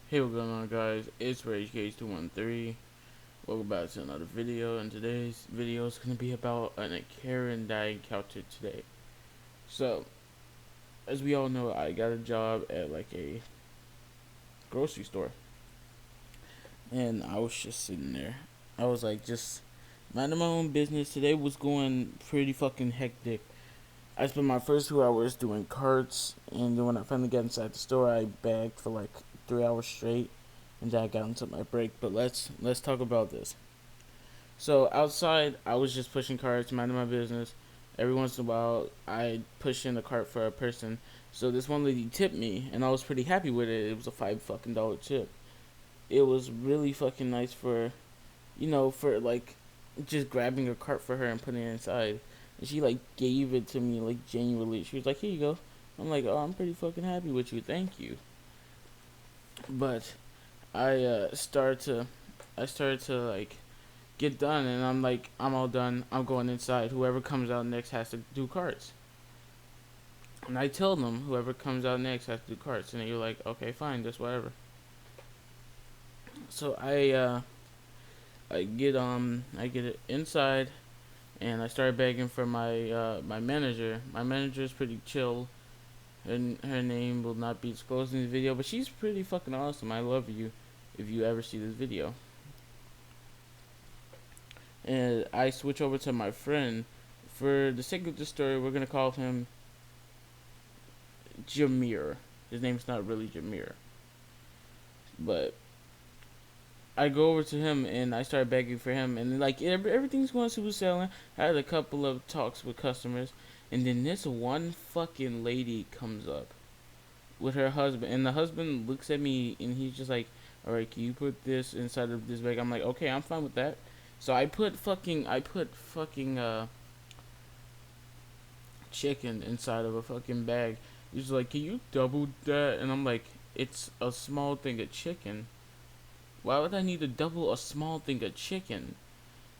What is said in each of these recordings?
Hey, what's going on, guys? It's RageGage213. Welcome back to another video, and today's video is going to be about a Karen that I encountered today. So, as we all know, I got a job at like a grocery store, and I was just sitting there. I was like, just minding my own business. Today was going pretty fucking hectic. I spent my first 2 hours doing carts, and then when I finally got inside the store, I bagged for like 3 hours straight, and then I got into my break. But let's talk about this. So outside, I was just pushing carts, minding my business. Every once in a while, I push in a cart for a person. So this one lady tipped me, and I was pretty happy with it. It was a $5 tip. It was really fucking nice for, for like just grabbing a cart for her and putting it inside. And she like gave it to me like genuinely. She was like, "Here you go." I'm like, "Oh, I'm pretty fucking happy with you. Thank you." But I started to like get done, and I'm like, I'm all done. I'm going inside. Whoever comes out next has to do carts. And I tell them whoever comes out next has to do carts, and you're like, okay, fine, just whatever. So I get it inside, and I started begging for my manager. My manager is pretty chill, and her name will not be disclosed in the video, but she's pretty fucking awesome. I love you if you ever see this video. And I switch over to my friend. For the sake of the story, we're gonna call him Jameer. His name's not really Jameer, but I go over to him and I start begging for him, and like everything's going smooth sailing. I had a couple of talks with customers, and then this one fucking lady comes up with her husband, and the husband looks at me and he's just like, "All right, can you put this inside of this bag?" I'm like, "Okay, I'm fine with that." So I put fucking chicken inside of a fucking bag. He's like, "Can you double that?" And I'm like, "It's a small thing of chicken. Why would I need to double a small thing of chicken?"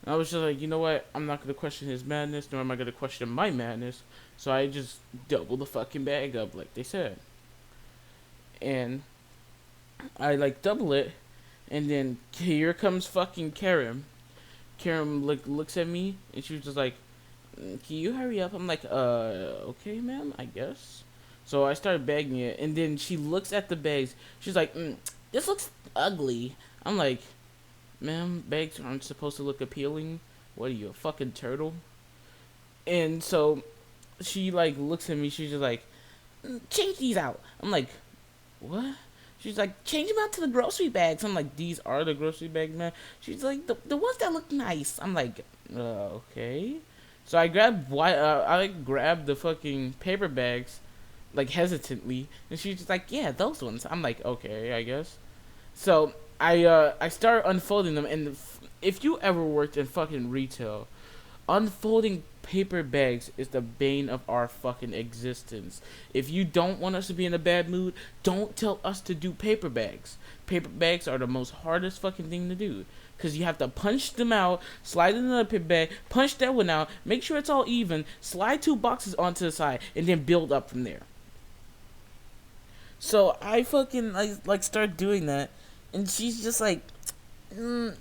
And I was just like, you know what? I'm not gonna question his madness, nor am I gonna question my madness. So I just double the fucking bag up, like they said. And I like double it, and then here comes fucking Karen. Karen looks at me, and she was just like, "Can you hurry up?" I'm like, okay, ma'am, I guess. So I started bagging it, and then she looks at the bags. She's like, "This looks ugly." I'm like, "Ma'am, bags aren't supposed to look appealing. What are you, a fucking turtle?" And so she like looks at me. She's just like, "Change these out." I'm like, "What?" She's like, "Change them out to the grocery bags." I'm like, "These are the grocery bags, man." She's like, the ones that look nice." I'm like, okay. So I grabbed the fucking paper bags, like hesitantly, and she's just like, "Yeah, those ones." I'm like, "Okay, I guess." So I start unfolding them, and if you ever worked in fucking retail, unfolding paper bags is the bane of our fucking existence. If you don't want us to be in a bad mood, don't tell us to do paper bags. Paper bags are the most hardest fucking thing to do. Because you have to punch them out, slide it in another paper bag, punch that one out, make sure it's all even, slide two boxes onto the side, and then build up from there. So I fucking like start doing that, and she's just like, "Can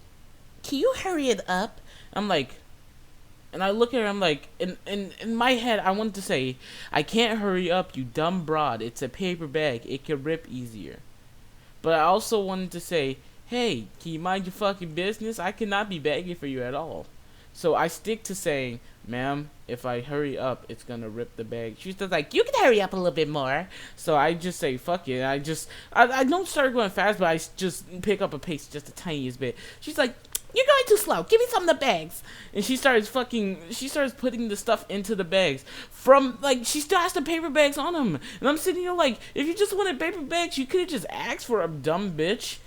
you hurry it up?" I'm like, and I look at her, I'm like, in my head, I wanted to say, "I can't hurry up, you dumb broad. It's a paper bag. It can rip easier." But I also wanted to say, "Hey, can you mind your fucking business? I cannot be begging for you at all." So I stick to saying, "Ma'am, if I hurry up, it's gonna rip the bag." She's just like, "You can hurry up a little bit more." So I just say, "Fuck it." I don't start going fast, but I just pick up a pace just the tiniest bit. She's like, "You're going too slow. Give me some of the bags." And she starts putting the stuff into the bags. From, like, she still has the paper bags on them. And I'm sitting here like, if you just wanted paper bags, you could have just asked for a dumb bitch.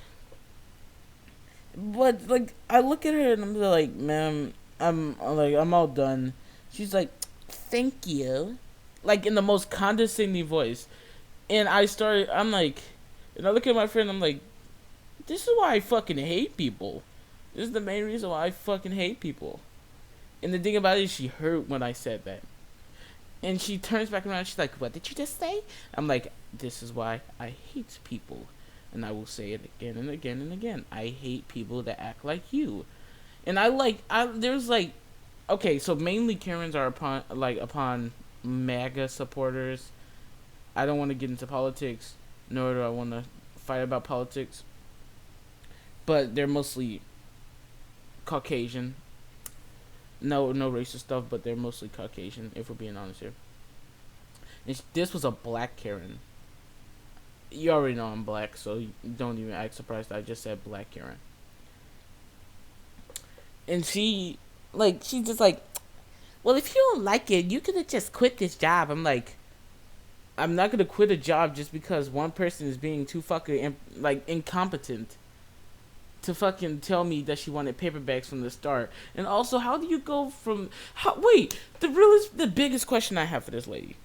But, like, I look at her and I'm like, "Ma'am, I'm all done." She's like, "Thank you." Like, in the most condescending voice. And I'm like, and I look at my friend, I'm like, this is why I fucking hate people. This is the main reason why I fucking hate people. And the thing about it is, she heard when I said that. And she turns back around, she's like, "What did you just say?" I'm like, "This is why I hate people. and I will say it again and again and again. I hate people that act like you. And there's like, okay, so mainly Karens are upon MAGA supporters. I don't want to get into politics, nor do I want to fight about politics, but they're mostly Caucasian. No racist stuff, but they're mostly Caucasian, if we're being honest here. And this was a black Karen. You already know I'm black, so you don't even act surprised I just said black Karen. And she's just like, well, if you don't like it, you could have just quit this job. I'm like, I'm not gonna quit a job just because one person is being too fucking incompetent to fucking tell me that she wanted paperbacks from the start. And also, how do you go from the biggest question I have for this lady?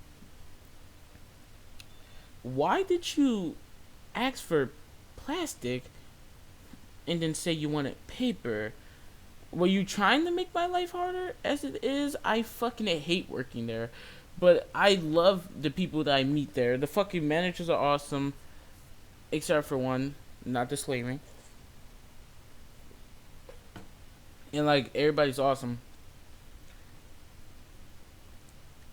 Why did you ask for plastic and then say you wanted paper? Were you trying to make my life harder as it is? I fucking hate working there. But I love the people that I meet there. The fucking managers are awesome. Except for one. Not disclaiming. And like, everybody's awesome.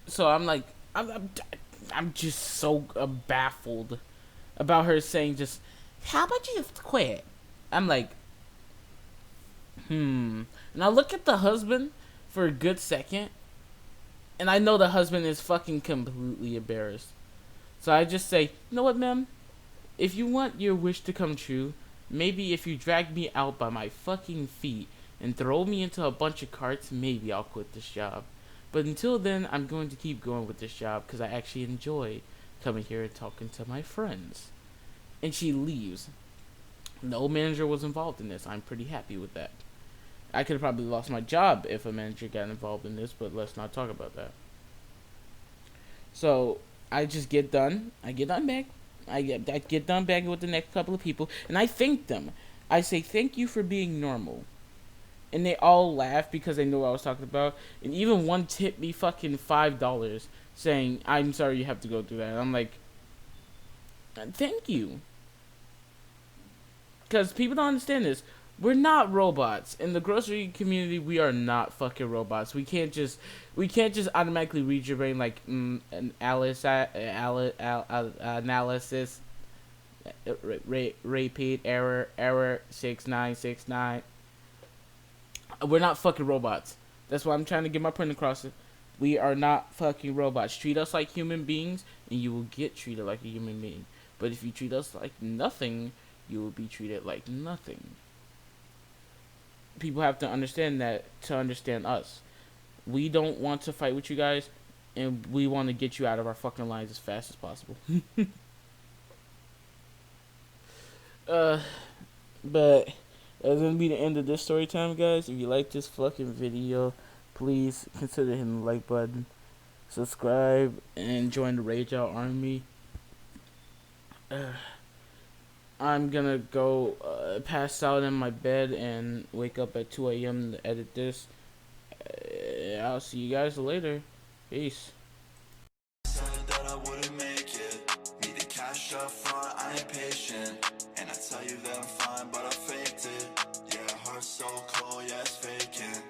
So I'm like, I'm just so baffled about her saying just, how about you just quit? I'm like, And I look at the husband for a good second, and I know the husband is fucking completely embarrassed. So I just say, you know what, ma'am? If you want your wish to come true, maybe if you drag me out by my fucking feet and throw me into a bunch of carts, maybe I'll quit this job. But until then, I'm going to keep going with this job because I actually enjoy coming here and talking to my friends. And she leaves. No manager was involved in this. I'm pretty happy with that. I could have probably lost my job if a manager got involved in this, but let's not talk about that. So I just get done. I get done back. I get done back with the next couple of people, and I thank them. I say thank you for being normal, and they all laugh because they know what I was talking about. And even one tipped me fucking $5, saying I'm sorry you have to go through that. And I'm like, thank you, because people don't understand this. We're not robots. In the grocery community, we are not fucking robots. We can't just automatically read your brain like an analysis. Repeat error 6969. We're not fucking robots. That's why I'm trying to get my point across. We are not fucking robots. Treat us like human beings, and you will get treated like a human being. But if you treat us like nothing, you will be treated like nothing. People have to understand that to understand us. We don't want to fight with you guys, and we want to get you out of our fucking lines as fast as possible. But that's gonna be the end of this story time, guys. If you like this fucking video, please consider hitting the like button, subscribe, and join the Rage Out Army. I'm gonna go pass out in my bed and wake up at 2 a.m. to edit this. I'll see you guys later. Peace. That I wouldn't make it. Need the cash up front, I ain't patient. And I tell you that I'm fine, but I faked it. Yeah, heart so cold, yeah, it's faking.